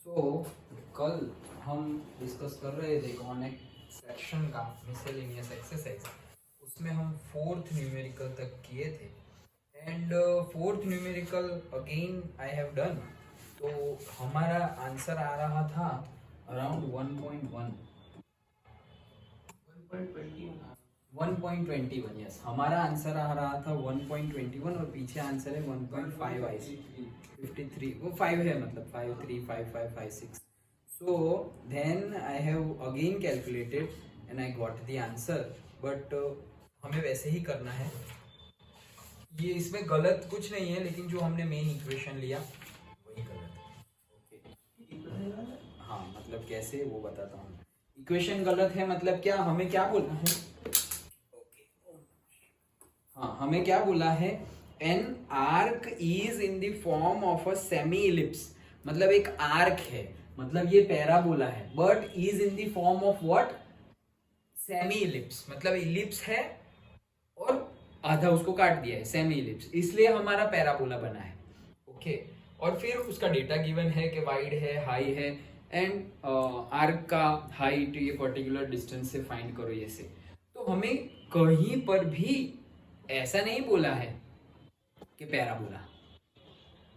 तो कल हम डिस्कस कर रहे थे कॉनेक्ट सेक्शन का मिसलेनियस एक्सरसाइज, उसमें हम फोर्थ न्यूमेरिकल तक किए थे and fourth numerical again I have done. तो हमारा आंसर आ रहा था अराउंड 1.21। यस, हमारा आंसर आ रहा था 1.21 और पीछे आंसर है 1.5 आई 53, वो 5 है, मतलब 5 3 5 5 5 6। So then I have again calculated and I got the answer, but हमें वैसे ही करना है। ये इसमें गलत कुछ नहीं है, लेकिन जो हमने मेन इक्वेशन लिया वही गलत है। ओके, हाँ, मतलब कैसे वो बताता हूँ। इक्वेशन गलत है मतलब क्या, हमें क्या बोलना है, हाँ, हमें क्या बोला है, an arc is in the form of a semi ellipse, मतलब एक आर्क है, मतलब ये पैराबोला है, but is in the form of what, semi ellipse, मतलब इलिप्स है और आधा उसको काट दिया है, सेमी इलिप्स, इसलिए हमारा पैराबोला बना है। ओके, और फिर उसका डेटा गिवन है कि वाइड है, हाई है, एंड आर्क का हाइट ये पर्टिकुलर डिस्टेंस से फाइंड करो ये से। तो हमें कहीं पर भी ऐसा नहीं बोला है कि पैराबोला,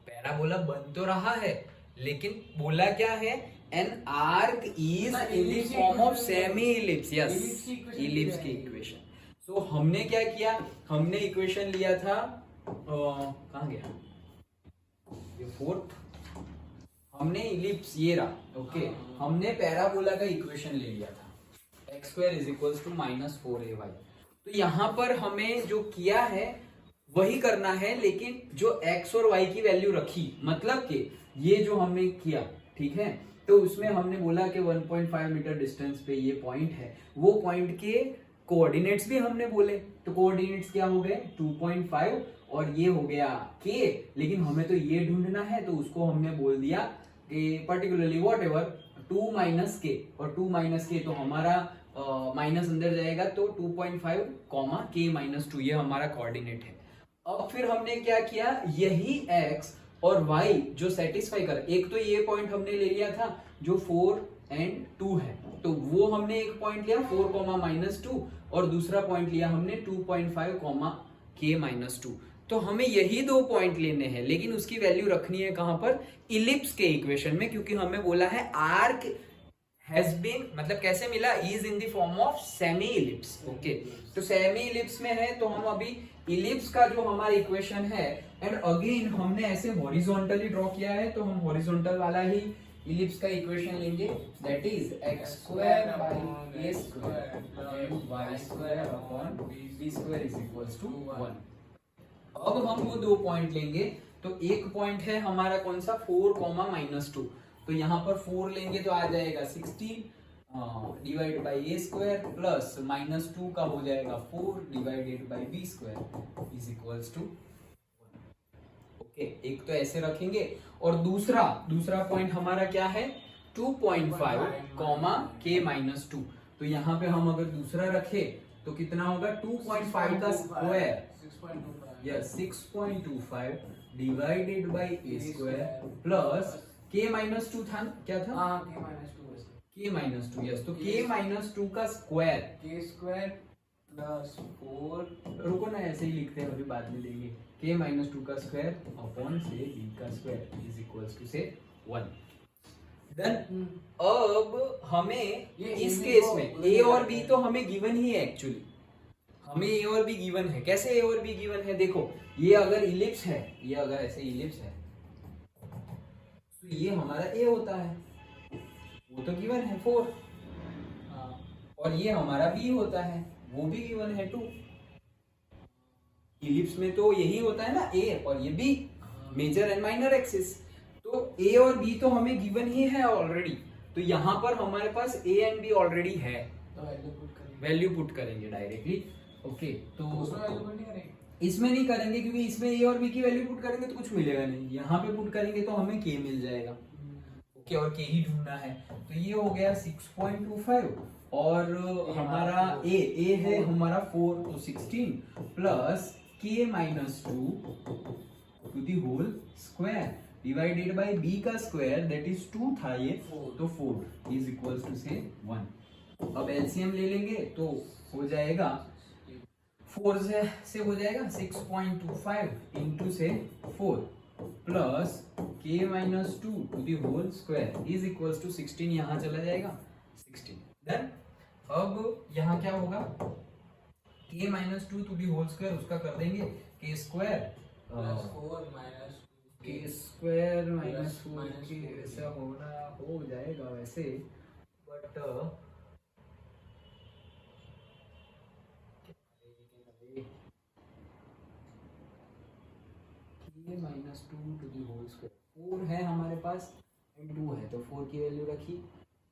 पैराबोला बन तो रहा है, लेकिन बोला क्या है, an arc is in the form of semi ellipse. Yes, ellipse की इक्वेशन। सो हमने क्या किया, हमने इक्वेशन लिया था, कहाँ गया ये फोर्थ, हमने इलिप्स ये रहा। ओके, हमने पैराबोला का इक्वेशन ले लिया था, x square is equals to -4ay। तो यहाँ पर हमें जो किया है वही करना है, लेकिन जो x और y की वैल्यू रखी, मतलब कि ये जो हमने किया, ठीक है, तो उसमें हमने बोला कि 1.5 मीटर डिस्टेंस पे ये पॉइंट है, वो पॉइंट के कोऑर्डिनेट्स भी हमने बोले, तो कोऑर्डिनेट्स क्या हो गए 2.5 और ये हो गया k, लेकिन हमें तो ये ढूंढना है, तो उसको हमने बोल दिया कि पर्टिकुलरली व्हाटएवर 2 माइनस के, और 2 माइनस के तो हमारा माइनस अंदर जाएगा, तो 2.5 कॉमा k माइनस 2 ये हमारा कोऑर्डिनेट है। अब फिर हमने क्या किया, यही x और y जो सेटिस्फाई कर, एक तो ये पॉइंट हमने ले लिया था जो 4 एंड 2 है, तो वो हमने एक पॉइंट लिया 4 कॉमा -2, और दूसरा पॉइंट लिया हमने 2.5 कॉमा k माइनस 2। तो हमें यही दो पॉइंट लेने हैं, लेकिन उसकी वैल्यू रखनी है कहां पर, इलिप्स के इक्वेशन में, क्योंकि हमें बोला है आर्क हैज बीन, मतलब कैसे मिला, is in the form of semi ellipse. Okay, तो सेमी इलिप्स में है, तो हम अभी इलिप्स का जो हमारा इक्वेशन है, एंड अगेन हमने ऐसे हॉरिजॉन्टली ड्रॉ किया है, तो हम हॉरिजॉन्टल वाला ही इलिप्स का इक्वेशन लेंगे, that is x square by a square and y square upon b square is equals to 1। अब हम वो दो पॉइंट लेंगे, तो एक पॉइंट है हमारा कौन सा, 4 कॉमा -2, तो यहाँ पर 4 लेंगे तो आ जाएगा 16 divide by a square plus -2 का हो जाएगा 4 divided by b square is equals to 1। Okay, एक तो ऐसे रखेंगे, और दूसरा पॉइंट हमारा क्या है 2.5 कॉमा k -2, तो यहाँ पे हम अगर दूसरा रखे तो कितना होगा 2.5 का square, yes 6.25 divided by a square plus k -2 था, क्या था, k -2, यस, तो k -2 का स्क्वायर, k स्क्वायर प्लस 4, रुको ना, ऐसे ही लिखते हैं, अभी बाद में देंगे, k -2 का स्क्वायर अपॉन से b का स्क्वायर इज इक्वल्स टू से 1। देन अब हमें इस केस में a और b तो हमें गिवन ही है, एक्चुअली हमें a और b गिवन है। कैसे a और b गिवन है, देखो, ये अगर इलिप्स है, ये अगर ऐसे इलिप्स है, तो ये हमारा a होता है, वो तो गिवन है 4, और ये हमारा b होता है, वो भी गिवन है 2। इलिप्स में तो यही होता है ना, a और ये b, major and minor axis, तो a और b तो हमें गिवन ही है ऑलरेडी, तो यहाँ पर हमारे पास a एंड b ऑलरेडी है, तो वैल्यू पुट करेंगे डायरेक्टली। ओके, तो उसमें वैल्यू पुट नहीं करेंगे, इसमें नहीं करेंगे, क्योंकि इसमें a और b की वैल्यू पुट करेंगे तो कुछ मिलेगा नहीं, यहाँ पे पुट करेंगे तो हमें k मिल जाएगा। ओके, और k ही ढूंढना है, तो ये हो गया 6.25, और हमारा a है हमारा 4, तो 16 plus k -2 to the whole square divided by b का स्क्वायर दैट इज 2 था ये, Four. तो 4 इज इक्वल्स टू से 1। अब एलसीएम ले लेंगे तो हो जाएगा 4 से हो जाएगा 6.25 इंटू से 4 plus k minus 2 to the whole square is equals to 16, यहाँ चला जाएगा 16। देन अब यहाँ क्या होगा, k minus 2 to the whole square उसका कर देंगे k square Plus 4 minus 2 k square minus Plus 4 minus k 4k. ऐसा हो जाएगा वैसे, but k minus 2 to the whole square 4 है हमारे पास एंड 2 है, तो 4 की वैल्यू रखी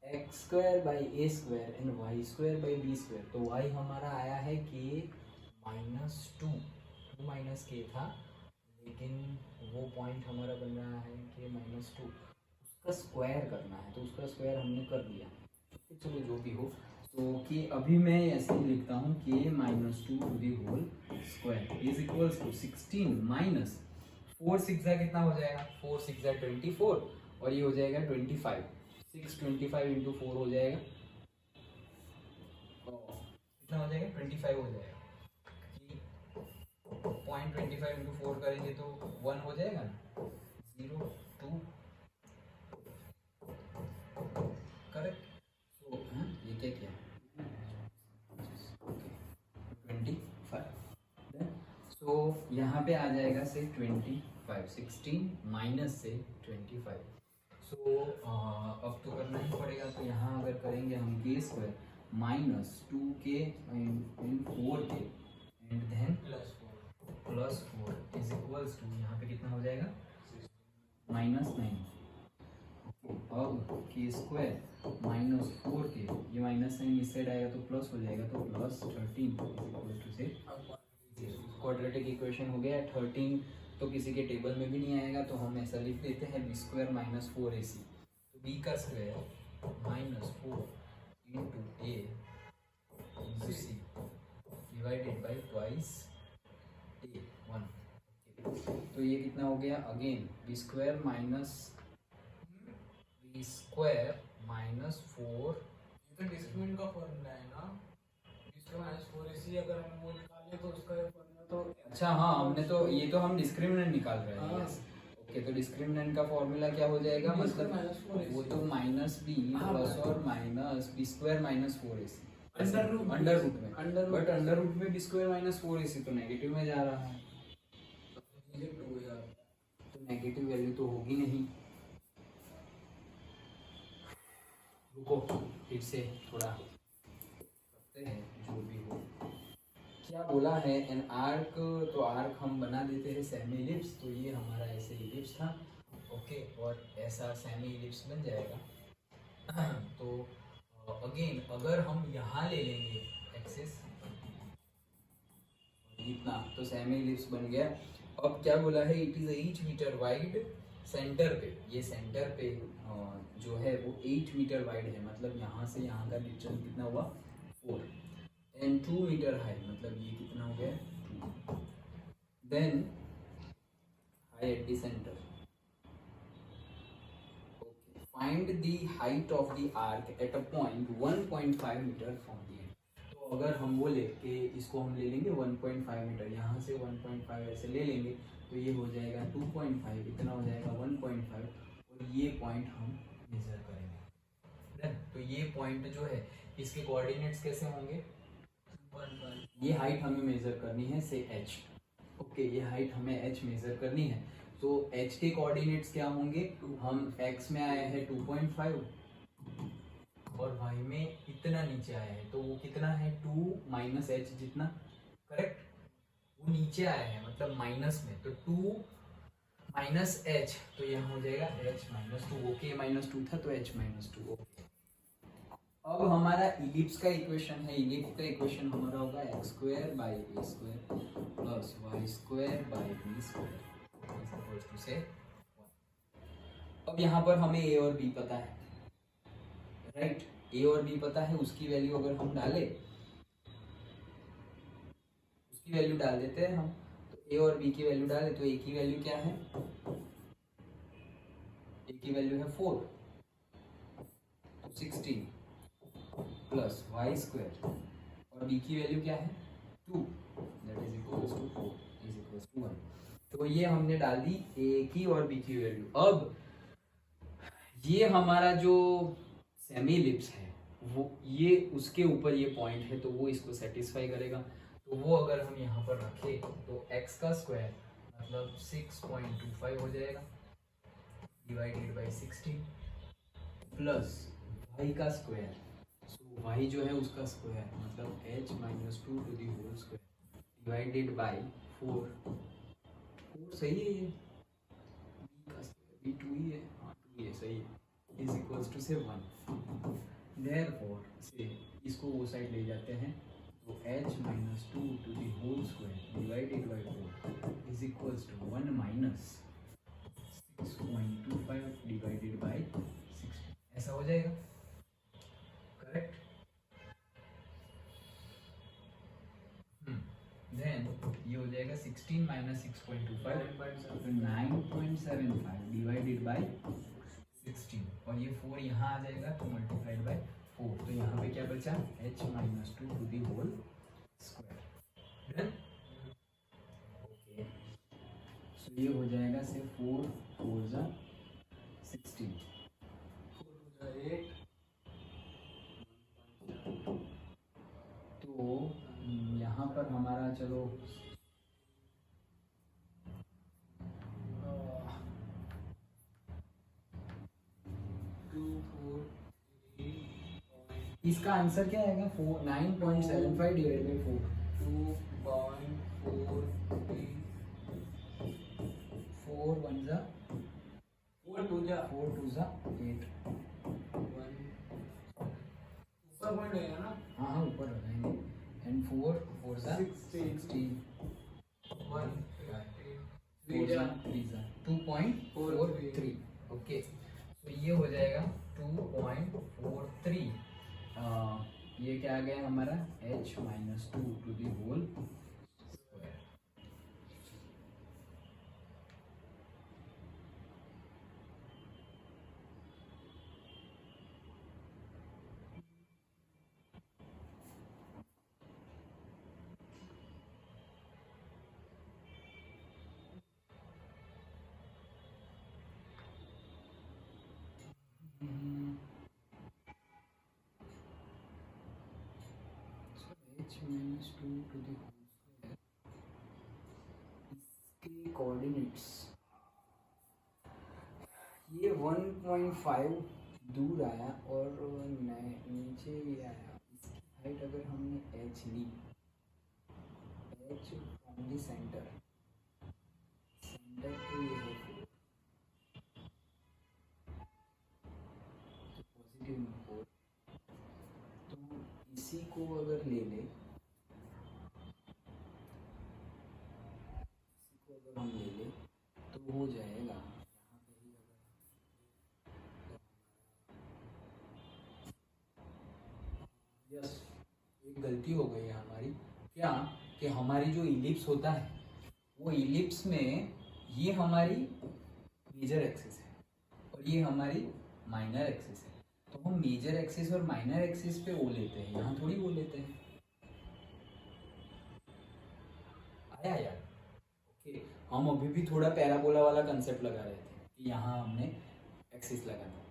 x square by a square and y square by b square, तो वाई हमारा आया है k माइनस 2 माइनस के था, लेकिन वो पॉइंट हमारा बन रहा है k माइनस 2, उसका स्क्वायर करना है तो उसका स्क्वायर हमने कर दिया। चलो जो भी हो, तो कि अभी मैं ऐसे ही लिखता हूँ k minus 2 to the whole square is equals to 16 minus 4 6 कितना हो जाएगा, 4 6 24 और ये हो जाएगा 25, 625 इंटू 4 हो जाएगा, कितना हो जाएगा 25 हो जाएगा, 0.25 इंटू 4 करेंगे तो 1 हो जाएगा ना, 0 2 करेक्ट। तो ये क्या किया 25, सो यहाँ पे आ जाएगा से 25, 16 माइनस से 25, सो अब तो करना ही पड़ेगा, तो यहाँ अगर करेंगे हम k square minus 2k and 4k and then plus 4 is equals to यहाँ पे कितना हो जाएगा -9। अब k स्क्वायर माइनस 4k, ये -9 इस साइड आएगा तो प्लस हो जाएगा, तो प्लस 13 इज इक्वल्स टू से क्वाड्रेटिक इक्वेशन हो गया। 13 तो किसी के टेबल में भी नहीं आएगा, तो हम ऐसा लिख देते हैं बी स्क्वायर माइनस 4ac, तो बी का square minus 4 into a into c divided by twice a 1। तो ये कितना हो गया अगेन बी स्क्वायर माइनस 4, ये तो डिस्क्रिमिनेंट का फॉर्मूला है ना, इसका माइनस 4ac अगर हम वो निकालें तो उसका फॉर्मूला तो अच्छा हाँ हमने तो ये तो हम डिस्क्रिमिनेंट निकाल रहे हैं। हाँ। yes. ओके तो डिस्क्रिमिनेंट का फॉर्मूला क्या हो जाएगा, B मतलब square minus 4ac वो तो माइनस बी हाँ, प्लस और minus b square minus 4ac under root में, बट अंडर रूट में बी स्क्वायर माइनस 4ac तो नेगेटिव में जा रहा है, तो नेगेटिव वैल्यू तो होगी नहीं। रुको फिर से थोड़ा करते हैं जो भी हो। क्या बोला है एन आर्क, तो आर्क हम बना देते हैं सेमी इलिप्स, तो ये हमारा ऐसे इलिप्स था ओके, और ऐसा सेमी इलिप्स बन जाएगा। तो अगेन अगर हम यहाँ ले लेंगे एक्सिस इतना, तो सेमी इलिप्स बन गया। अब क्या बोला है, it is 8 metre wide centre पे, ये सेंटर पे जो है वो 8 मीटर वाइड है, मतलब यहाँ से यहाँ का डिस्टेंस कितना हुआ 4 एंड 2 मीटर हाई, मतलब ये कितना हो गया 2, then high at the centre. Find the height of the arc at a point 1.5 metre from the end. तो अगर हम बोले कि इसको हम ले लेंगे 1.5 मीटर, यहाँ से 1.5 ऐसे ले लेंगे तो ये हो जाएगा 2.5, इतना हो जाएगा 1.5, और ये पॉइंट हम मेजर करेंगे। तो ये पॉइंट जो है इसके कोऑर्डिनेट्स कैसे होंगे, ये हाइट हमें मेजर करनी है से h, ओके ये हाइट हमें h मेजर करनी है, तो h के कोऑर्डिनेट्स क्या होंगे, हम x में आए हैं 2.5 और y में इतना नीचे आया है, तो वो कितना है 2 माइनस h जितना, करेक्ट, वो नीचे आया है मतलब माइनस में, तो 2 माइनस h, तो यहाँ हो जाएगा h माइनस 2, ओके माइनस 2 था तो h माइनस 2, ओके। अब हमारा इलिप्स का इक्वेशन है, इलिप्स का इक्वेशन हमारा होगा x square by a square plus y square by b square से 1। अब यहाँ पर हमें ए और बी पता है, राइट, ए और बी पता है, उसकी वैल्यू अगर हम डालें, उसकी वैल्यू डाल देते हैं हम, तो ए और बी की वैल्यू डालें तो ए की वैल्यू क्या है की वैल्यू है 4, तो 16 प्लस वाई स्क्वायर और बी की वैल्यू क्या है 2, that is equals to 4 is equals to 1। तो ये हमने डाल दी ए की और बी की वैल्यू। अब ये हमारा जो सेमी लिप्स है वो ये उसके ऊपर ये पॉइंट है, तो वो इसको सेटिस्फाई करेगा। तो वो अगर हम यहाँ पर रखें तो x का स्क्वायर मतलब 6.25 हो जाएगा डिवाइडेड बाई 16 प्लस y का स्क्वायर, सो y जो है उसका स्क्वायर मतलब h minus 2 to the whole square divided by 4 सही है ये, b का स्क्वायर b 2 ही है, हाँ 2 ही है, सही है, इज इक्वल्स टू से 1। देयरफॉर से इसको वो साइड ले जाते हैं तो h minus 2 to the whole square divided by 4 is equals to 1 minus 6.25 divided by 16, ऐसा हो जाएगा, करेक्ट। देन ये हो जाएगा 16 माइनस 6.25 तो 9.75 डिवाइडेड बाई 16 और ये 4 यहाँ आ जाएगा तो मल्टीप्लाइड बाई 4, तो यहाँ पे क्या बचा h minus 2 to the whole square. Done, okay, so ये हो जाएगा से 4 4 जा 16 8 तो यहाँ पर हमारा चलो इसका आंसर क्या आएगा 9.75 डिवाइडेड बाई 4 1 जा 4 2 जा 4 2 जा 8, ऊपर पॉइंट है ना, हाँ हाँ ऊपर लगाएंगे, एंड 4 4 जा 16 1 4 जा 3 जा 2.43, ओके, तो ये हो जाएगा 2.43। ये क्या आ गया हमारा h minus 2 to the whole square. h minus 2 to the whole square, इसके कोऑर्डिनेट्स ये 1.5 दूर आया और नीचे ये आया, इसकी हाइट अगर हमने h ली, h फ्रॉम दी सेंटर पे ये है 4 तो पॉजिटिव में 4, तो इसी को अगर ले ले, हम ले ले तो हो जाएगा यहाँ पे ही अगर यस एक गलती हो गई है हमारी, क्या कि हमारी जो इलिप्स होता है वो इलिप्स में ये हमारी मेजर एक्सिस है और ये हमारी माइनर एक्सिस है, तो हम मेजर एक्सिस और माइनर एक्सिस पे वो लेते हैं, यहाँ थोड़ी वो लेते हैं। आया यार, ओके, हम अभी भी थोड़ा पैराबोला वाला कंसेप्ट लगा रहे थे कि यहाँ हमने एक्सिस लगाना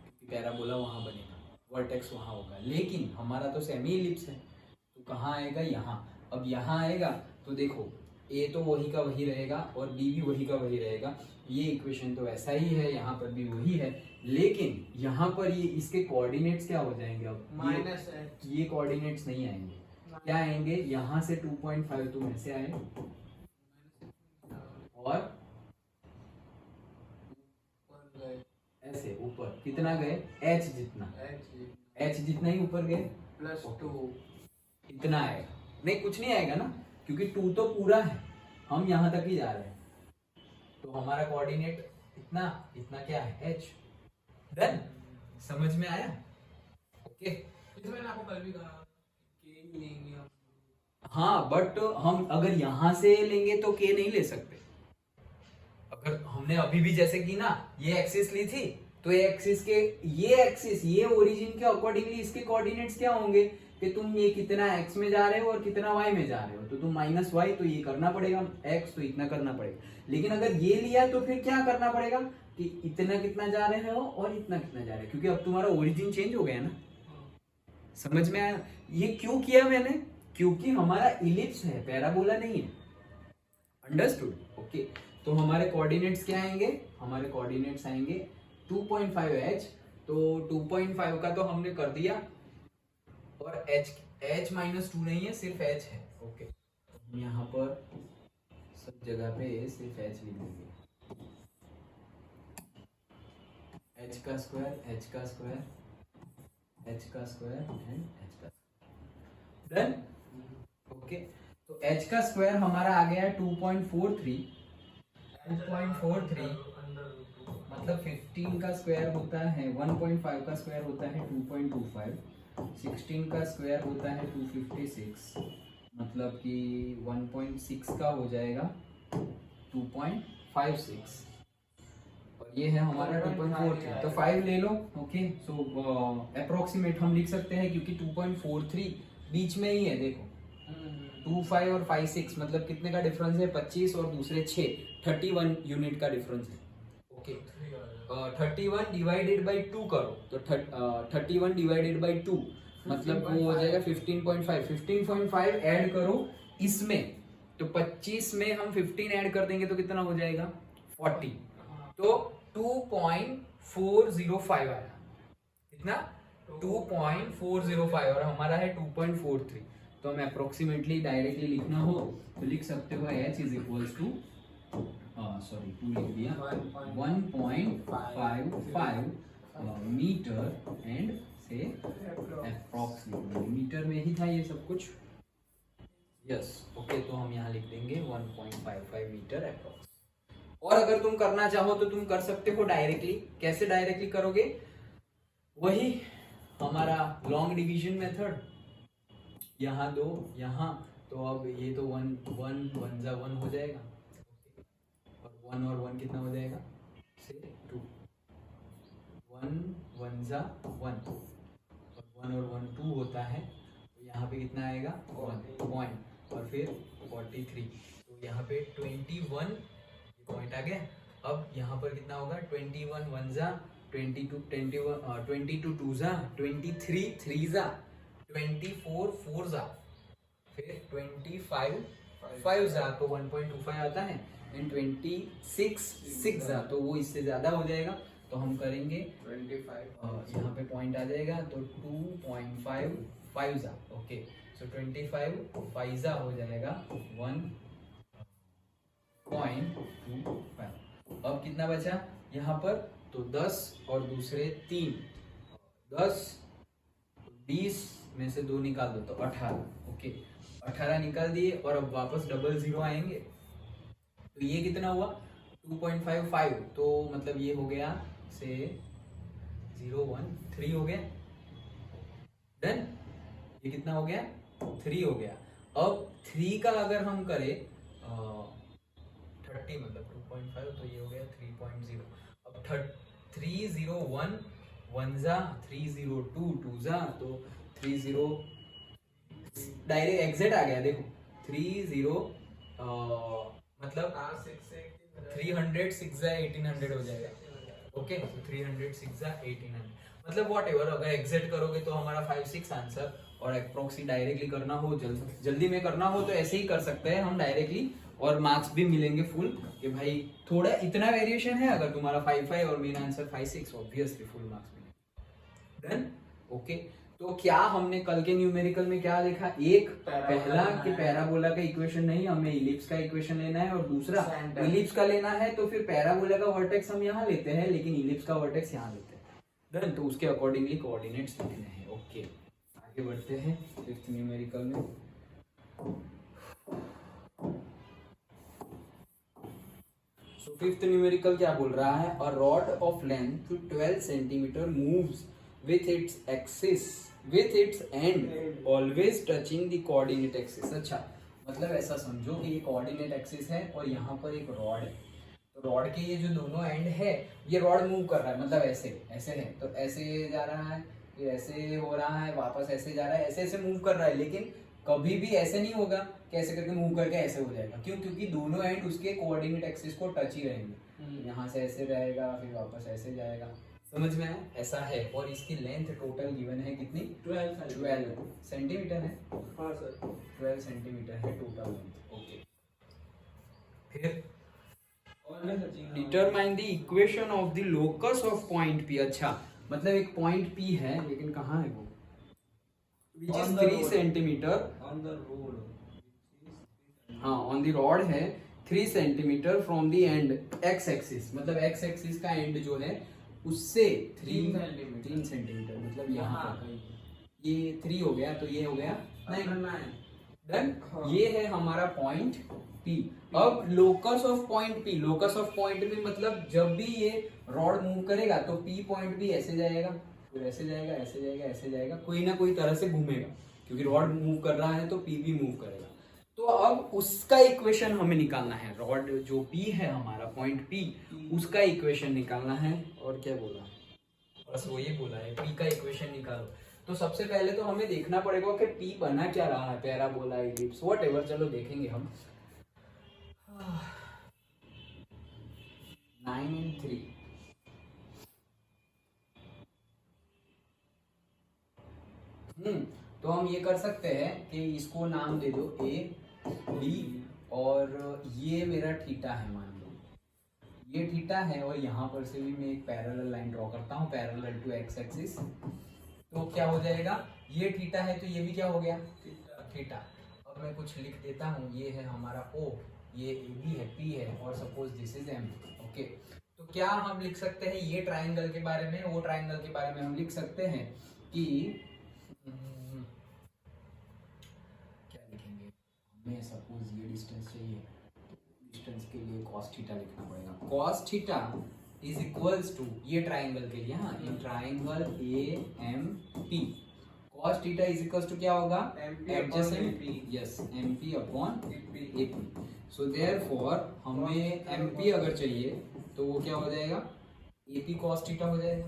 क्योंकि पैराबोला वहाँ बनेगा, वर्टेक्स वहाँ होगा, लेकिन हमारा तो सेमी इलिप्स है तो कहाँ आएगा यहाँ। अब यहाँ आएगा तो देखो ए तो वही का वही रहेगा और बी भी वही का वही रहेगा, ये इक्वेशन तो ऐसा ही है, यहाँ पर भी वही है, लेकिन यहाँ पर ये इसके कोऑर्डिनेट्स क्या हो जाएंगे, अब माइनस ये कोऑर्डिनेट्स नहीं आएंगे, क्या आएंगे, यहाँ से 2.5 तुम ऐसे आए और ऐसे ऊपर कितना गए h जितना ही ऊपर गए +2 इतना आएगा, नहीं कुछ नहीं आएगा ना क्योंकि 2 तो पूरा है, हम यहाँ तक ही जा रहे हैं, तो हमारा कोऑर्डिनेट इतना इतना क्या है h। डन, समझ में आया, ओके। इसमें मैंने आपको कल भी कहा कि ही लेंगे हम, हाँ बट हम अगर यहाँ से लेंगे तो k नहीं ले सकते, अगर हम हमने अभी भी जैसे की ना, ये एक्सिस ली थी, तो ये एक्सिस के ये ओरिजिन के अकॉर्डिंगली इसके कोऑर्डिनेट्स क्या होंगे कि तुम ये कितना x में जा रहे हो और कितना y में जा रहे हो, तो तुम -y, तो ये करना पड़ेगा x, तो इतना करना पड़ेगा। लेकिन अगर ये लिया तो फिर क्या करना पड़ेगा कि इतना कितना जा रहे हो और इतना कितना जा रहे हो, क्योंकि अब तुम्हारा ओरिजिन चेंज हो गया ना। समझ में आया? ये क्यों किया मैंने? क्योंकि हमारा इलिप्स है, पैराबोला नहीं है। अंडरस्टूड? ओके, तो हमारे कोऑर्डिनेट्स क्या आएंगे? हमारे कोऑर्डिनेट्स आएंगे 2.5h, तो 2.5 का तो हमने कर दिया, और h -2 नहीं है, सिर्फ h है। ओके, यहाँ पर सब जगह पे सिर्फ h लिख देंगे, h का स्क्वायर, h का स्क्वायर, h का स्क्वायर एंड h का डन। ओके, तो h का स्क्वायर हमारा आ गया 2.43 मतलब 15 का स्क्वायर होता है 1.5 का स्क्वायर होता है 2.25, 16 का स्क्वायर होता है 256, मतलब कि 1.6 का हो जाएगा 2.56, और ये है हमारा 2.43, तो 5 ले लो। ओके, सो अप्रोक्सीमेट हम लिख सकते हैं, क्योंकि 2.43 बीच में ही है, देखो 25 और 56 मतलब कितने का डिफरेंस है? 25 और दूसरे 6, 31 यूनिट का डिफरेंस है। ओके, 31 डिवाइडेड बाई 2 करो, तो 31 डिवाइडेड बाई 2 मतलब वो हो जाएगा 15.5। 15.5 ऐड करो इसमें, तो 25 में हम 15 ऐड कर देंगे तो कितना हो जाएगा? 40, तो 2.405 आया। कितना? 2.405, और हमारा है 2.43, तो हम अप्रोक्सीमेटली डायरेक्टली लिखना हो तो लिख सकते हो h is equals to, sorry 2 लिख दिया, 1.55 मीटर एंड से अप्रोक्सीमेटली मीटर में ही था ये सब कुछ। यस, ओके, तो हम यहाँ लिख देंगे 1.55 मीटर अप्रोक्स। और अगर तुम करना चाहो तो तुम कर सकते हो डायरेक्टली। कैसे डायरेक्टली करोगे? वही हमारा लॉन्ग डिवीजन मेथड, यहाँ 2 यहाँ, तो अब ये तो 1 हो जाएगा, और 1 और 1 कितना हो जाएगा? से 2, 1 जा 1, और 1 और 1 2 होता है, तो यहाँ पे कितना आएगा? 1 पॉइंट, और फिर 43, तो यहाँ पे 21 पॉइंट आ गया। अब यहाँ पर कितना होगा? 21 1 जा 22, 22 2 जा 23 3 जा 24 4 जा, फिर 25 5 जा तो 1.25 आता है, एंड 26 6 जा तो वो इससे ज्यादा हो जाएगा, तो हम करेंगे 25, यहाँ पे पॉइंट आ जाएगा, तो 2.5 5 जा। ओके, सो 25 5 जा हो जाएगा 1.25। अब कितना बचा यहाँ पर? तो 10 और दूसरे 3, 10 20 में से 2 निकाल दो तो 18। ओके, 18 निकाल दिए, और अब वापस डबल 0 आएंगे, तो ये कितना हुआ? 2.55, तो मतलब ये हो गया से 0 1 3 हो गया। डन, ये कितना हो गया? 3 हो गया। अब 3 का अगर हम करें 30 मतलब 2.5, तो ये हो गया 3.0। अब 301 1 जा 302 2 जा, तो 30 डायरेक्ट एग्जैक्ट आ गया, देखो 30 मतलब 306 जा 1800 हो जाएगा। ओके, 306 जा 1800 मतलब वॉट एवर, अगर एग्जैक्ट करोगे तो हमारा 5 6 आंसर, और अप्रोक्सी डायरेक्टली करना हो, जल्दी में करना हो तो ऐसे ही कर सकते हैं हम डायरेक्टली, और मार्क्स भी मिलेंगे फुल, कि भाई थोड़ा इतना वेरिएशन है, अगर तुम्हारा 5 5 और main answer 5 6, obviously full marks मिलेंगे। डन। ओके, तो क्या हमने कल के न्यूमेरिकल में क्या लिखा? एक पहला कि पैराबोला का इक्वेशन नहीं, हमें इलिप्स का इक्वेशन लेना है, और दूसरा इलिप्स का लेना है तो फिर पैराबोला का वर्टेक्स हम यहाँ लेते हैं, लेकिन इलिप्स का वर्टेक्स यहाँ लेते हैं। डन, तो उसके अकॉर्डिंगली कोऑर्डिनेट्स लिखने हैं। ओके, आगे बढ़ते हैं फिफ्थ न्यूमेरिकल में। सो फिफ्थ न्यूमेरिकल क्या बोल रहा है? A rod of length 12 centimetre moves with its axis with its end always touching the coordinate axis। अच्छा, मतलब ऐसा समझो कि ये कोऑर्डिनेट एक्सिस है और यहाँ पर एक रॉड है, तो तो रॉड के ये जो दोनों एंड है, ये रॉड मूव कर रहा है, मतलब ऐसे ऐसे है तो ऐसे जा रहा है, फिर ऐसे हो रहा है, वापस ऐसे जा रहा है, ऐसे ऐसे मूव कर रहा है। लेकिन कभी भी ऐसे नहीं होगा कि ऐसे करके मूव करके ऐसे हो जाएगा। क्यों? क्योंकि दोनों एंड उसके कोऑर्डिनेट एक्सिस को टच ही रहेंगे। यहाँ से ऐसे रहेगा, फिर वापस ऐसे जाएगा। समझ में आया? ऐसा है। और इसकी लेंथ टोटल गिवन है कितनी? 12 सेंटीमीटर है। हाँ सर 12 सेंटीमीटर है टोटल लेंथ। ओके, फिर determine the equation of the locus of point P. अच्छा, मतलब एक पॉइंट पी है, लेकिन कहाँ है वो? Which is 3 centimetre on the road. हाँ, ऑन द रॉड है 3 centimetre from the and x axis, मतलब एक्स एक्सिस का एंड जो है उससे 3 सेंटीमीटर, मतलब यहाँ पर ये 3 हो गया, तो ये हो गया 9। डन। ये है हमारा पॉइंट P। अब locus of point P, locus of point P मतलब जब भी ये रॉड मूव करेगा तो P पॉइंट भी ऐसे जाएगा, फिर ऐसे जाएगा, ऐसे जाएगा, ऐसे जाएगा, कोई ना कोई तरह से घूमेगा, क्योंकि रॉड मूव कर रहा है तो P भी मूव करेगा। तो अब उसका इक्वेशन हमें निकालना है। रॉड जो P है हमारा पॉइंट P, उसका इक्वेशन निकालना है। और क्या बोला? बस वो ये बोला है, P का इक्वेशन निकालो। तो सबसे पहले तो हमें देखना पड़ेगा कि P बना क्या रहा है, पैराबोला, इलिप्स, व्हाटएवर, चलो देखेंगे हम। 9 and 3। तो हम ये कर सकते हैं कि इसको नाम दे दो A B, और ये मेरा थीटा है, मान लो ये थीटा है, और यहाँ पर से भी मैं एक पैरेलल लाइन ड्रॉ करता हूँ पैरेलल टू एक्स एक्सिस। तो क्या हो जाएगा? ये थीटा है तो ये भी क्या हो गया? थीटा। अब मैं कुछ लिख देता हूँ, ये है हमारा O, ये AB है, P है, और suppose this is M। Okay, तो क्या हम लिख सकते हैं ये ट्राइंगल के बारे में, वो ट्राइंगल के बारे में हम लिख सकते हैं कि क्या लिखेंगे? हमें सपोज ये डिस्टेंस चाहिए, डिस्टेंस के लिए cos थीटा लिखना पड़ेगा। cos theta is equals to, ये ट्राइंगल के लिए, हाँ, in triangle AMP, cos theta is equals to क्या होगा? Adjacent, yes, MP upon AP। So therefore हमें MP अगर चाहिए तो वो क्या हो जाएगा? AP cos थीटा हो जाएगा,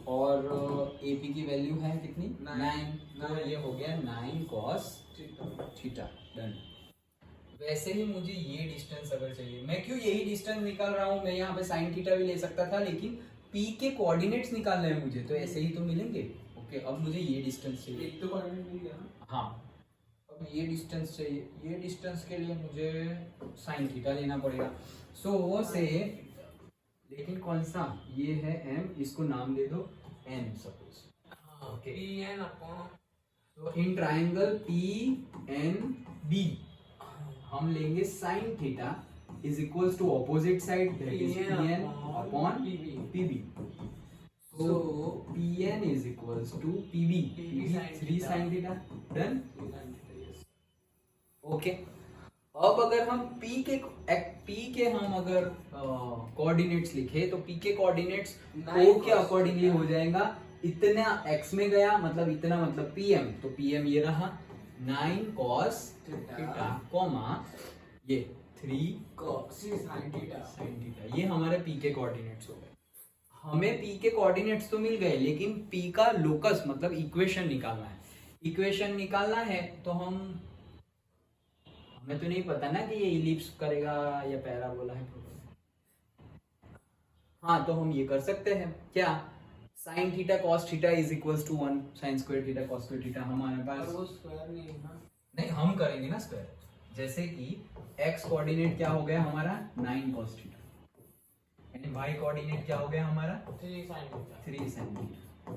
और AP की वैल्यू है कितनी? 9। तो ये हो गया 9 cos थीटा। डन। वैसे ही मुझे ये डिस्टेंस अगर चाहिए, मैं क्यों यही डिस्टेंस निकाल रहा हूँ, मैं यहाँ पे साइन थीटा भी ले सकता था, लेकिन P के कोऑर्डिनेट्स निकालने हैं मुझे, तो ऐसे ही तो मिलेंगे। ओके, अब मुझे ये डिस्टेंस चाहिए, एक तो कोऑर्डिनेट मिल गया ना। हाँ, अब ये डिस्टेंस चाहिए, ये डिस्टेंस के लिए मुझे साइन थीटा लेना पड़ेगा। सो से, लेकिन कौन सा? ये है M, इसको नाम दे दो N suppose. Okay, PN upon, तो इन ट्राइंगल PNB हम लेंगे sine theta is equals to opposite side, that is PN upon PB। So PN is equals to PB 3 sin theta. Done. Okay, अब अगर हम P के हम अगर coordinates लिखे तो P के कोऑर्डिनेट्स O के अकॉर्डिंगली हो जाएगा। इतना x में गया, मतलब इतना, मतलब PM, तो PM ये रहा 9 cos थीटा, कॉमा ये 3 cos sin थीटा। ये हमारे P के कोऑर्डिनेट्स हो गए। हमें P के कोऑर्डिनेट्स तो मिल गए, लेकिन P का लोकस मतलब इक्वेशन निकालना है। इक्वेशन निकालना है तो हमें तो नहीं पता ना कि ये इलिप्स करेगा या पैराबोला है। हाँ, तो हम ये कर सकते हैं, क्या? Sine theta cos theta is equals to 1 sine square theta cos square theta हमारे पास। वो स्क्वायर नहीं है ना? नहीं, हम करेंगे ना स्क्वायर। जैसे कि x कोऑर्डिनेट क्या हो गया हमारा? 9 cos थीटा, यानी y कोऑर्डिनेट क्या हो गया हमारा? 3 sin theta. 3 sin theta.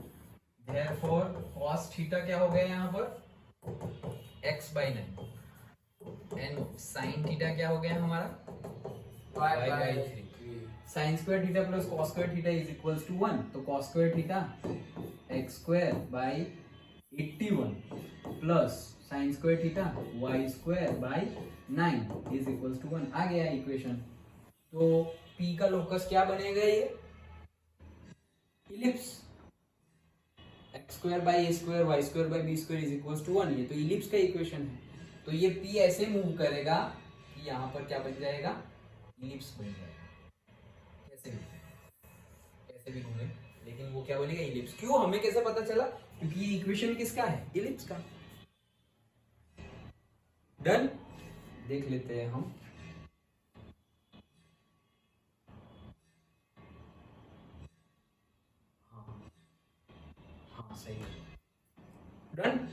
Therefore cos theta क्या हो गया यहाँ पर? x/9, एंड sin थीटा क्या हो गया हमारा? y/3। sin square theta plus cos square theta is equals to 1, तो cos square theta x²/81 plus sin square theta y²/9 is equals to 1। आ गया इक्वेशन। तो P का लोकस क्या बनेगा? ये ellipse, x²/a² y²/b² is equals to 1। ये तो इलिप्स का इक्वेशन है। तो ये P ऐसे मूव करेगा कि यहाँ पर क्या बन जाएगा? इलिप्स बन जाएगा, कैसे भी घूमे, लेकिन वो क्या बनेगा, इलिप्स। क्यों, हमें कैसे पता चला, क्योंकि ये इक्वेशन किसका है, इलिप्स का। डन, देख लेते हैं हम। हाँ सही है, डन।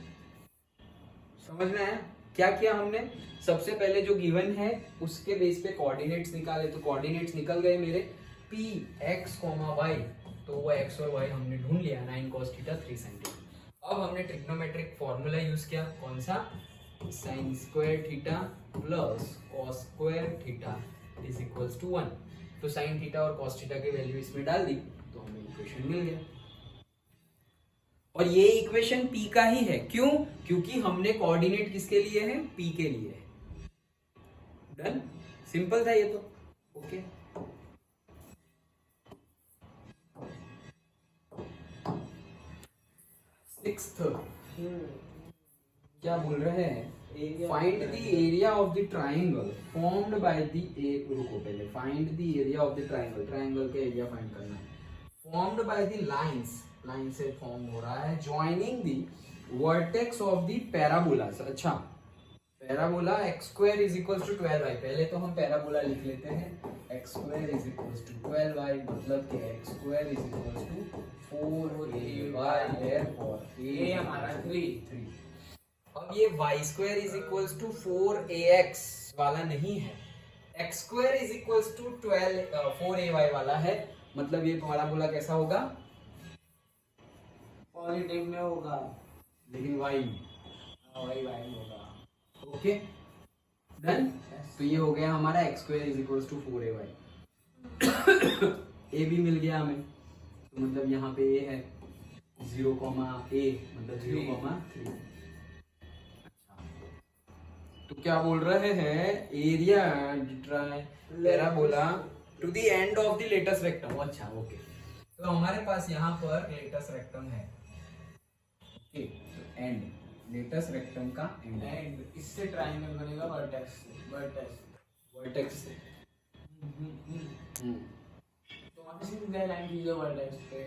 समझ में आया क्या किया हमने, सबसे पहले जो गिवन है उसके बेस पे कोऑर्डिनेट्स निकाले, तो कोऑर्डिनेट्स निकल गए मेरे p x, y, तो वो x और y हमने ढूंढ लिया, 9 cos थीटा 3 sin थीटा। अब हमने ट्रिग्नोमेट्रिक फॉर्मूला यूज किया, कौन सा, sin square theta plus cos square theta is equals to 1। तो sin थीटा और cos थीटा की वैल्यू इसमें डाल दी, तो हमें इक्वेशन मिल गया। और ये इक्वेशन p का ही है, क्यों, क्योंकि हमने कोऑर्डिनेट किसके लिए है, p के लिए है। डन, सिंपल था ये तो। ओके, सिक्स्थ क्या बोल रहे हैं, find the area of the triangle formed by the रुको पहले, find the area of the triangle, triangle का एरिया फाइंड करना है, formed by the lines, line से फॉर्म हो रहा है, joining the vertex of the parabola. अच्छा, parabola x square is equals to 12y, पहले तो हम पैराबोला लिख लेते हैं, x square is equals to 12y, मतलब कि x square is equals to 4ay, therefore a हमारा 3। अब ये y square is equals to 4ax वाला नहीं है, x square is equals to 4ay वाला है, मतलब ये पैराबोला कैसा होगा, पॉजिटिव में होगा, लेकिन y वही वाई होगा। Okay done. तो ये हो गया हमारा x square is equals to 4ay, a भी मिल गया हमें, तो मतलब यहाँ पे a है 0, a मतलब 0,3। अच्छा, तो क्या बोल रहे हैं, area parabola to the end of the latus rectum. अच्छा ओके, तो हमारे पास यहाँ पर लेटेस्ट रेक्टम है, ओके, तो एंड लेटेस्ट रेक्टम का एंड इससे ट्रायंगल बनेगा वर्टेक्स से, वर्टेक्स से। तो वहां से सीधा लाइन खींचो वर्टेक्स पे,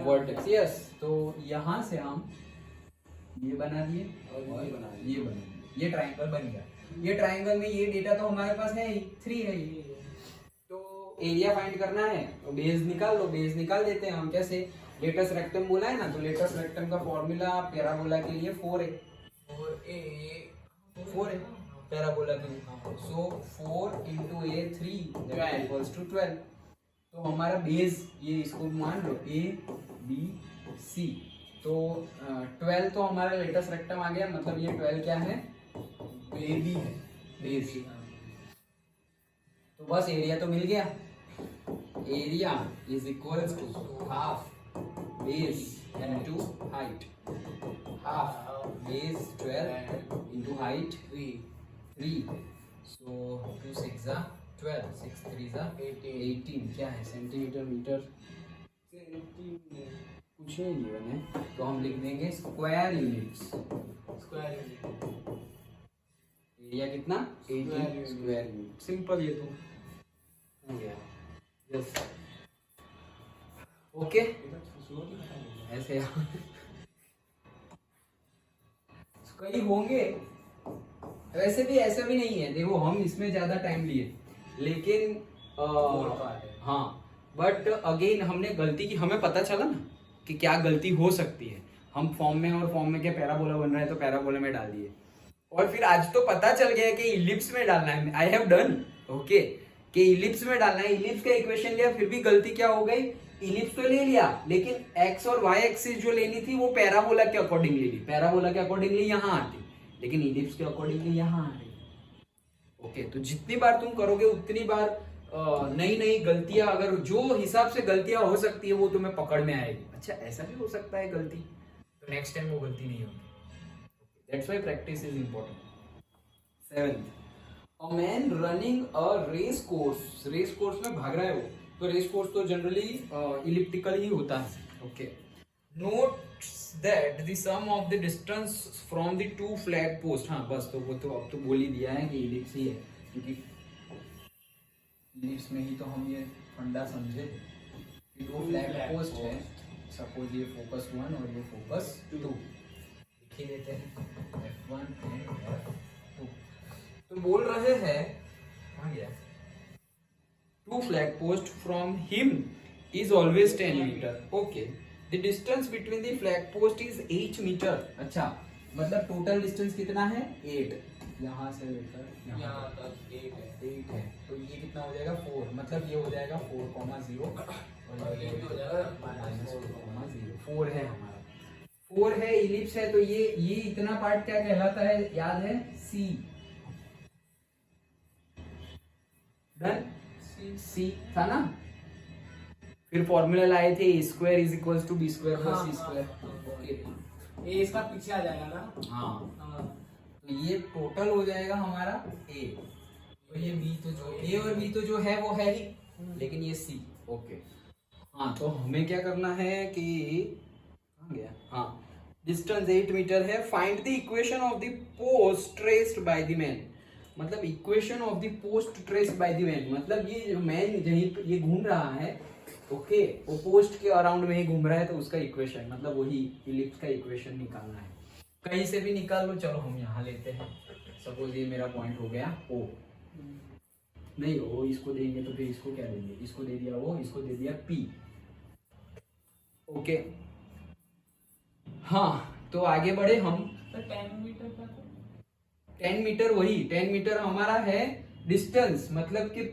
वर्टेक्स, यस। तो यहाँ से हम ये बना दिए और ये बना दिए, ये बना दिए, ये ट्रायंगल बन गया। ये ट्रायंगल में ये डेटा तो हमारे पास है ही, 3 है ये। तो एरिया फाइंड करना है, तो बेस निकाल लो, बेस निकाल देते हैं हम, कैसे, लेटेस्ट रेक्टम बोला है ना, तो लेटेस्ट रेक्टम का फॉर्मूला पैराबोला के लिए 4 है, 4 है पैराबोला के लिए, so 4 into a 3 that equals to 12। तो हमारा बेस ये, इसको मान लो a b c, तो 12 तो हमारा लेटेस्ट रेक्टम आ गया, मतलब ये 12 क्या है, बेबी है, बेस। तो बस एरिया तो मिल गया, area is equals to half base into height, half base 12 into height 3, so 2 6 जा 12, 6 3 जा 18, क्या है सेंटीमीटर मीटर कुछ नहीं गिवन है, तो हम लिख देंगे square units, square unit, area कितना, 18 स्क्वायर यूनिट। सिंपल, ये तो हो गया, यस ओके। ऐसे कई होंगे, वैसे भी ऐसा भी नहीं है, देखो हम इसमें ज्यादा टाइम लिए, लेकिन हाँ, बट अगेन हमने गलती की, हमें पता चला ना कि क्या गलती हो सकती है, हम फॉर्म में और फॉर्म में क्या पैराबोला बन रहा है तो पैराबोला में डाल दिए, और फिर आज तो पता चल गया कि इलिप्स में डालना है, आई हैव डन ओके, कि इलिप्स में डालना है, इलिप्स का इक्वेशन लिया, फिर भी गलती क्या हो गई, इलिप्स तो ले लिया, लेकिन x और y एक्सिस जो लेनी थी वो पैराबोला के अकॉर्डिंगली ली, पैराबोला के अकॉर्डिंगली यहाँ आती, लेकिन इलिप्स के अकॉर्डिंगली यहाँ आ रही। ओके, तो जितनी बार तुम करोगे उतनी बार नई नई गलतियां, अगर जो हिसाब से गलतियां हो सकती है वो तुम्हें पकड़ में आएगी, अच्छा ऐसा भी हो सकता है गलती, तो नेक्स्ट टाइम वो गलती नहीं होगी, that's why practice is important. 7th, a man running a race course, race course में भाग रहा है वो, तो रेस कोर्स तो जनरली इलिप्टिकल ही होता है, okay. Notes that the sum of the distance from the two flag post, हाँ बस, तो वो तो अब तो बोल ही दिया है कि इलिप्स ही है, क्योंकि इलिप्स में ही तो हम ये फंडा समझे कि दो फ्लैग पोस्ट है, सपोज ये फोकस 1 और ये फोकस 2, लिख ही देते हैं F1 एंड F2। तो बोल रहे हैं कहाँ गया, two flag post from him is always 10 metre. Okay, the distance between the flag post is 8 metre. अच्छा, मतलब टोटल डिस्टेंस कितना है 8, यहाँ से लेकर यहाँ तक 8 है, तो ये कितना हो जाएगा 4, मतलब ये हो जाएगा 4,0 और ये हो जाएगा -4,0। 4 है हमारा, 4 है, इलिप्स है, तो ये इतना पार्ट क्या कहलाता है, याद है C। डन, C था ना। फिर फॉर्मूला लाए थे A² is equals to B² plus C²। Okay, ये इसका पीछे आ जाएगा ना। हाँ, तो ये टोटल हो जाएगा हमारा A, तो ये B तो जो A और B तो जो है वो है ही, लेकिन ये C। ओके, हाँ, तो हमें क्या करना है कि कहाँ गया, हाँ, डिस्टेंस 8 मीटर है, find the equation of the post traced by the man. मतलब equation of the post traced by the man, मतलब ये जो मैन जहीं ये घूम रहा है, ओके, वो पोस्ट के अराउंड में ही घूम रहा है, तो उसका इक्वेशन मतलब वही इलिप्स का इक्वेशन निकालना है। कहीं से भी निकाल लो, चलो हम यहाँ लेते हैं, सपोज ये मेरा पॉइंट हो गया O, नहीं O इसको देंगे तो फिर इसको क्या देंगे, इसको दे दिया O, इसको दे दिया P। ओके, हाँ, तो आगे बढ़े हम। तो 10 मीटर का 10 मीटर, वही 10 मीटर हमारा है डिस्टेंस, मतलब कि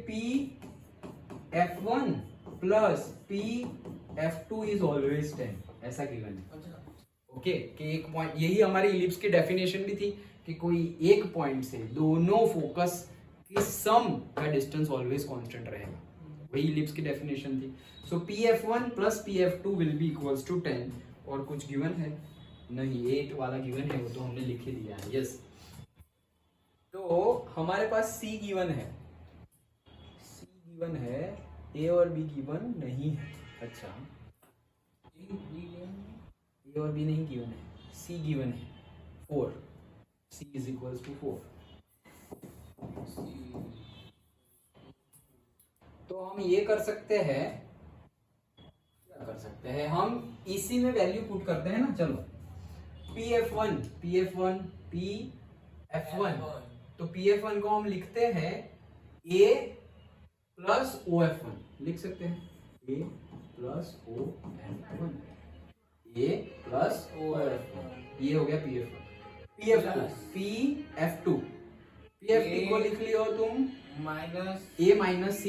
P(F1) plus P(F2) is always 10, ऐसा गिवन है। ओके, कि एक पॉइंट, यही हमारी इलिप्स की डेफिनेशन भी थी कि कोई एक पॉइंट से दोनों फोकस की सम का डिस्टेंस ऑलवेज कांस्टेंट रहेगा, वही इलिप्स की डेफिनेशन थी। So P(F1) plus P(F2) will be equals to 10। और कुछ गिवन है नहीं, 8 वाला गिवन है, वो तो हमने लिख ही दिया है। यस, तो हमारे पास C गिवन है, C गिवन है, A और B गिवन नहीं है। अच्छा, A और B नहीं गिवन है, C गिवन है 4, C इज इक्वल्स टू 4। तो हम ये कर सकते हैं, क्या कर सकते हैं, हम इसी में वैल्यू पुट करते हैं ना। चलो, P(F1) तो P(F1) को हम लिखते हैं A प्लस OF1, लिख सकते हैं A plus OF1, A plus OF1, ये हो गया P(F1). P(F2) को लिख लियो तुम A माइनस C,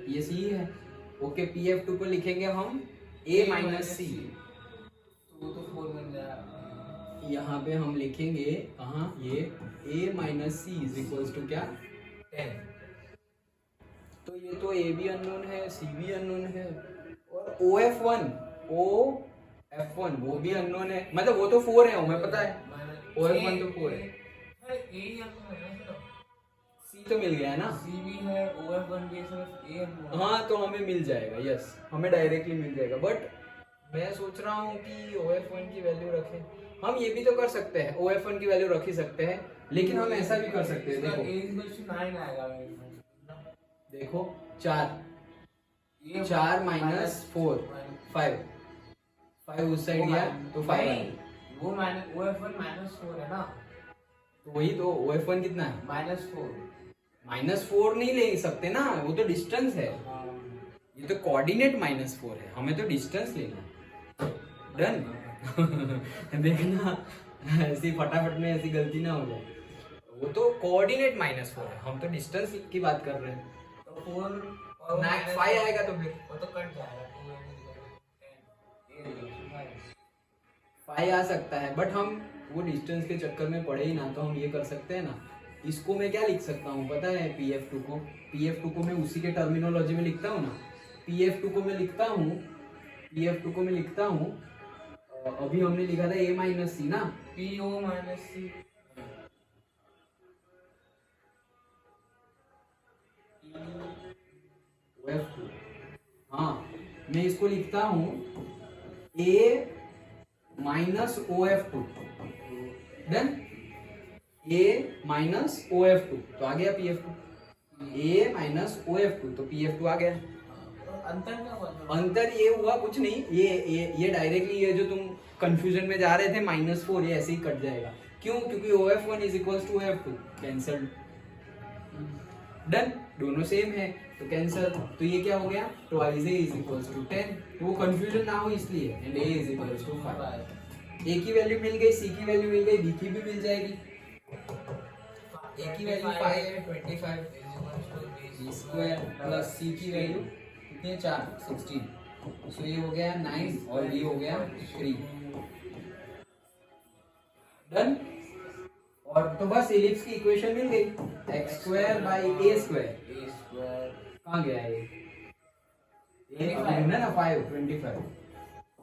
ये C है। ओके, P(F2) को लिखेंगे हम A माइनस C, तो 4 बन जाएगा। यहाँ पे हम लिखेंगे कहाँ, ये A minus C is equals to क्या 10। तो ये तो A भी अननोन है, C भी अननोन है, और OF1 वो भी अननोन है, मतलब वो तो 4 है, हमें पता है OF1 तो 4 है। C तो मिल गया है ना, C भी है, OF1 भी है, सिर्फ A है। हाँ, तो हमें मिल जाएगा, यस, हमें डायरेक्टली मिल जाएगा। बट मैं सोच रहा हूँ कि OF1 की वैल्यू रखें। हम ये भी तो कर सकते हैं, OF1 की वैल्यू रख ही सकते हैं, लेकिन हम ऐसा भी कर सकते हैं। देखो 4 माइनस 4 5 उस साइड गया तो 5 वो OF1 -4 है ना, तो वही तो OF1 कितना है -4 नहीं ले सकते ना, वो तो डिस्टेंस है, ये तो कोऑर्डिनेट -4 है, हमें तो डिस्टेंस लेना है। डन। देखना ऐसी फटाफट में ऐसी गलती ना हो जाए, वो तो कोऑर्डिनेट -4 है, हम तो डिस्टेंस की बात कर रहे हैं। तो 4 और 5 आएगा तो फिर वो तो कट जाएगा, 5 आ सकता है, बट हम वो डिस्टेंस के चक्कर में पड़े ही ना, तो हम ये कर सकते हैं ना, इसको मैं क्या लिख सकता हूँ पता है, P(F2) को मैं उसी के टर्मिनोलॉजी में लिखता हूँ ना, P(F2) को मैं लिखता हूँ अभी हमने लिखा था A माइनस C ना, PO माइनस C, OF2, हाँ, मैं इसको लिखता हूँ A minus OF2, then A minus OF2, तो आ गया P(F2). A minus O F two, तो पी एफ टू आ गया। अंतर क्या हुआ? अंतर ये हुआ कुछ नहीं, ये डायरेक्टली ये जो तुम कंफ्यूजन में जा रहे थे -4, ये ऐसे ही कट जाएगा। क्यों? क्योंकि O F one is equal to O F two, cancelled. Done, दोनों सेम है तो कैंसल। तो ये क्या हो गया, twice a is equal to 10, तो वो कंफ्यूजन ना हो इसलिए। And a is equal to 5। A की वैल्यू मिल गई, सी की वैल्यू मिल गई, बी की भी मिल जाएगी। ए की वैल्यू 5 है, 25 बी स्क्वायर प्लस सी की वैल्यू कितनी, 4 16। सो ये हो गया 9 और डी हो गया 3। डन। और तो बस एलिप्स की इक्वेशन मिल गई, x square by a square. कहाँ गया ये? ना 5 25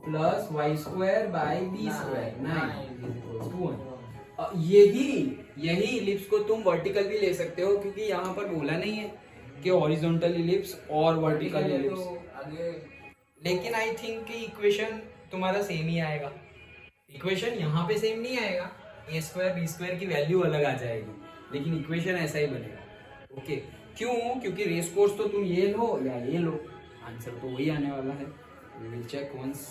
plus y square by b square 9 यही इलिप्स को तुम वर्टिकल भी ले सकते हो, क्योंकि यहाँ पर बोला नहीं है कि हॉरिजॉन्टल इलिप्स और वर्टिकल इलिप्स। लेकिन आई थिंक कि इक्वेशन तुम्हारा सेम ही आएगा। इक्वेशन यहाँ पे सेम नहीं आएगा, ए स्क्वायर बी स्क्वायर की वैल्यू अलग आ जाएगी, लेकिन इक्वेशन ऐसा ही बनेगा। ओके, क्यों? क्योंकि रेस कोर्स तो तुम ये लो या ये लो, आंसर तो वही आने वाला है। We will check once.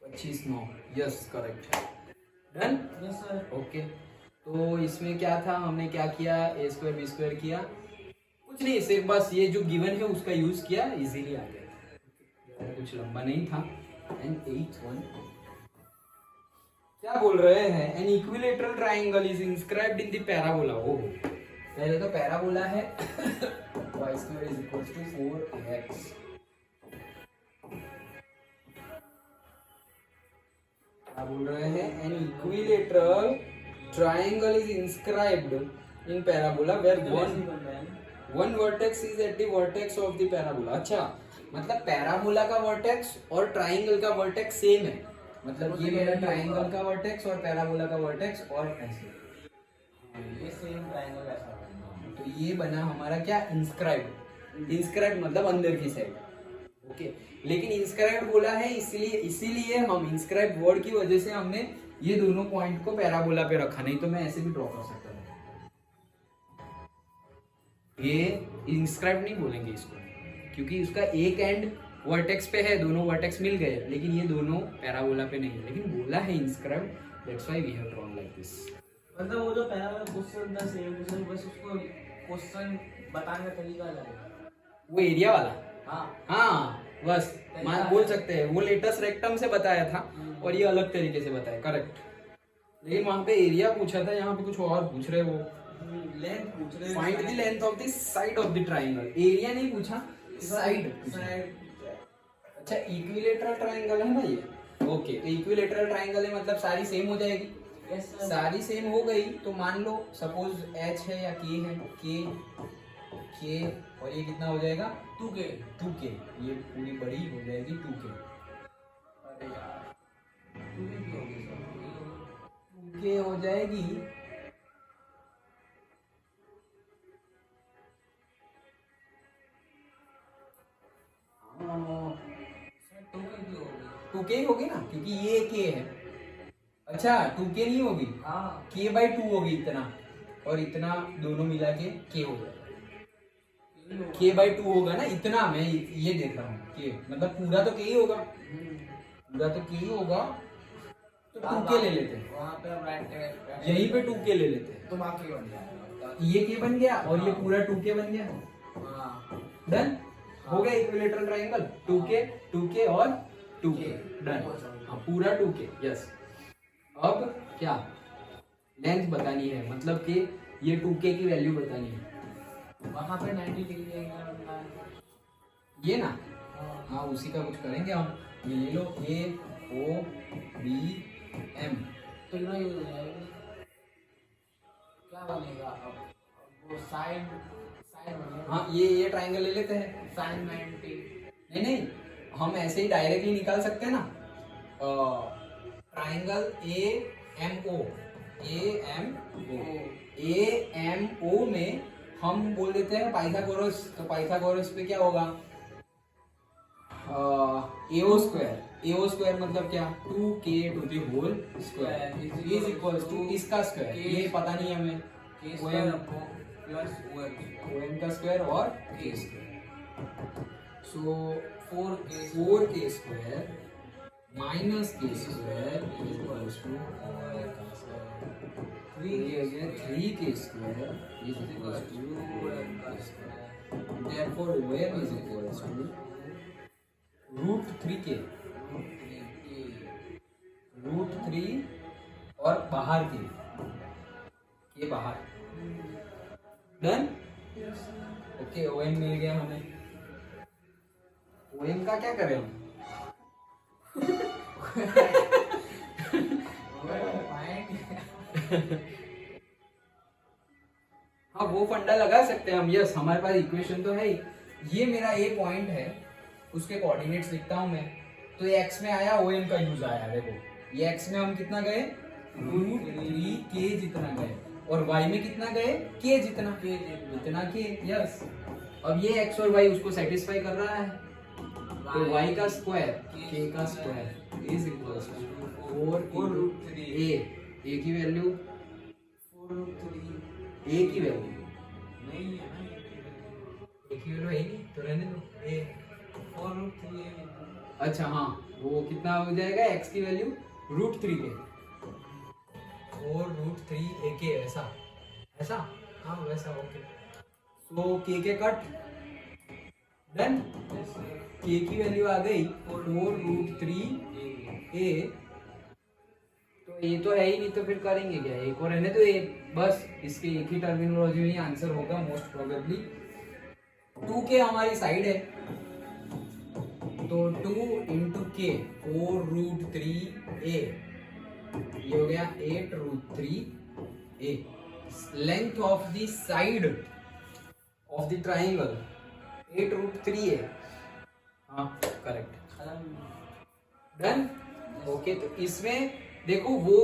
25/9, yes correct है। डन। Yes sir. ओके, तो इसमें क्या था, हमने क्या किया, ए स्क्वायर बी स्क्वायर किया, कुछ नहीं, सिर्फ बस ये जो गिवन है उसका यूज किया, इजीली आ गया, कुछ लंबा नहीं था। एंड 8th वन क्या बोल रहे हैं, an equilateral triangle is inscribed in the parabola. ओ पहले तो पैराबोला है y square is equal to 4x। क्या बोल रहे हैं, an equilateral triangle is inscribed in parabola where one vertex is at the vertex of the parabola. अच्छा, मतलब पैराबोला का वर्टेक्स और ट्राइंगल का वर्टेक्स सेम है, मतलब ये मेरा ट्राइंगल का वर्टेक्स और पैराबोला का वर्टेक्स, और ऐसे ये सेम ट्रायंगल ऐसा बना। तो ये बना हमारा क्या, इंस्क्राइब्ड। इंस्क्राइब्ड मतलब अंदर की साइड। ओके, लेकिन इंस्क्राइब्ड बोला है इसीलिए हम इंस्क्राइब्ड वर्ड की वजह से हमने ये दोनों पॉइंट को पैराबोला पे रखा, नहीं तो मैं ऐसे भी ड्रॉ कर सकता था। ये इंस्क्राइब्ड नहीं बोलेंगे इसको, क्योंकि उसका एक एंड वर्टेक्स पे है, दोनों वर्टेक्स मिल गए, लेकिन ये दोनों पैराबोला पे नहीं है, लेकिन बोला है inscribed, that's why we have drawn like this. मतलब वो जो पहला वाला क्वेश्चन था सेम क्वेश्चन, बस उसको क्वेश्चन बताने का तरीका अलग है। वो एरिया वाला, हाँ बस मान बोल सकते हैं, वो लेटस रेक्टम से बताया था और ये अलग तरीके से बताया, करेक्ट। लेकिन वहां पे एरिया पूछा था, यहाँ पे कुछ और पूछ रहे, वो लेंथ पूछ रहे, find the length of the side of the triangle. Area नहीं पूछा, साइड। अच्छा, इक्विलेटरल ट्राइंगल है ना ये। ओके, तो इक्विलेटरल ट्राइंगल है मतलब सारी सेम हो जाएगी। सारी सेम हो गई तो मान लो सपोज एच है या के है, के और ये कितना हो जाएगा, 2k, ये पूरी बड़ी हो जाएगी 2k। अरे यार 2k हो जाएगी, टू के होगी ना, क्योंकि ये के है। अच्छा, 2k नहीं होगी, k/2 होगी इतना, और इतना दोनों मिला के हो जाएगा। k/2 होगा ना इतना, मैं ये देख रहा हूँ, k मतलब पूरा तो k ही होगा, पूरा तो k ही होगा, तो 2k ले लेते हैं, वहाँ पे यहीं पे 2k ले लेते हैं, तो बाकी बन जाएगा, ये k बन गया और ये पूरा 2k बन गया। डन, हो गया इक्विलेटरल ट्राइंगल, 2k और 2k। डन, हाँ पूरा 2k, यस। अब क्या लेंथ बतानी है, मतलब कि ये 2k की वैल्यू बतानी है। वहाँ पे 90 डिग्री एंगल बनना है, ये ना, हाँ उसी का कुछ करेंगे हम। ये ले लो, A O B M, तो इतना यूज हो जाएगा, क्या बनेगा अब वो साइड बनेगा। हाँ ये ट्राइंगल ले लेते हैं, साइन 90। नहीं, हम ऐसे ही डायरेक्टली निकाल सकते हैं ना, ट्राइंगल AMO में हम बोल देते हैं पाइथागोरस, तो पाइथागोरस पे क्या होगा, AO स्क्वायर मतलब क्या, 2k to the whole square is equals to इसका स्क्वायर, ये पता नहीं हमें, प्लस ON का स्क्वायर और K square. So 4K square minus K square is equals to 3K square is equals to therefore OM is equals to root 3K root 3 और बाहर के बाहर। डन। ओके OM मिल गया हमें। OM का क्या करें हम? हाँ वो फंडा लगा सकते हैं हम। यस हमारे पास इक्वेशन तो है ही। ये मेरा ए पॉइंट है, उसके कोऑर्डिनेट्स लिखता हूं मैं। तो ये x में आया, OM का यूज आया। देखो ये x में हम कितना गए, रूट 3K जितना गए, और y में कितना गए, K जितना, इतना K। यस अब ये x और y उसको सेटिस्फाई कर रहा है, तो y का स्क्वायर K का square is equals to 4 root 3 a की वैल्यू 4 रूट 3 a की वैल्यू नहीं है ना, a की वैल्यू है नहीं तो रहने दो a। 4 रूट 3 है। अच्छा हाँ वो कितना हो जाएगा, x की value root 3K 4 root 3AK ऐसा ऐसा। हाँ वैसा ओके। सो K के कट। डन। K की वैल्यू आ गई 4 रूट 3A। तो ये तो है ही नहीं, तो फिर करेंगे क्या, एक और रहने तो ये बस इसके एक ही टर्मिनोलॉजी में आंसर होगा मोस्ट प्रोबेबली। 2K हमारी साइड है, तो 2 इंटू K 4 रूट 3A, ये हो गया 8 root 3A। Length of the side of the triangle 8 root 3A। हाँ करेक्ट। डन। ओके तो इसमें देखो वो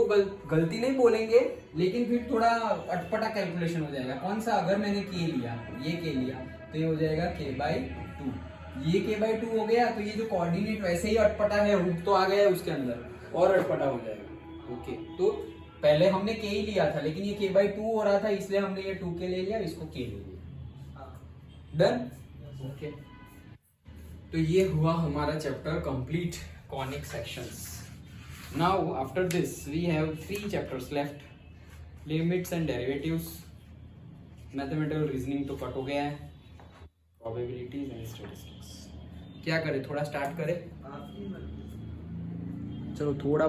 गलती नहीं बोलेंगे, लेकिन फिर थोड़ा अटपटा कैलकुलेशन हो जाएगा। कौन सा, अगर मैंने K लिया, ये K लिया, तो ये हो जाएगा K/2। ये K/2 हो गया, तो ये जो कोऑर्डिनेट वैसे ही अटपटा है, रूट तो आ गया है उसके अंदर, और अटपटा हो जाएगा। ओके तो पहले हमने K ही लिया था, लेकिन ये K/2 हो रहा था, इसलिए हमने ये 2K ले लिया, इसको K ले लिया। डन। ओके तो ये हुआ हमारा chapter complete, conic sections. Now after this we have 3 chapters left, limits and derivatives, mathematical reasoning तो कट हो गया है, probabilities and statistics। क्या करें, थोड़ा स्टार्ट करें, चलो थोड़ा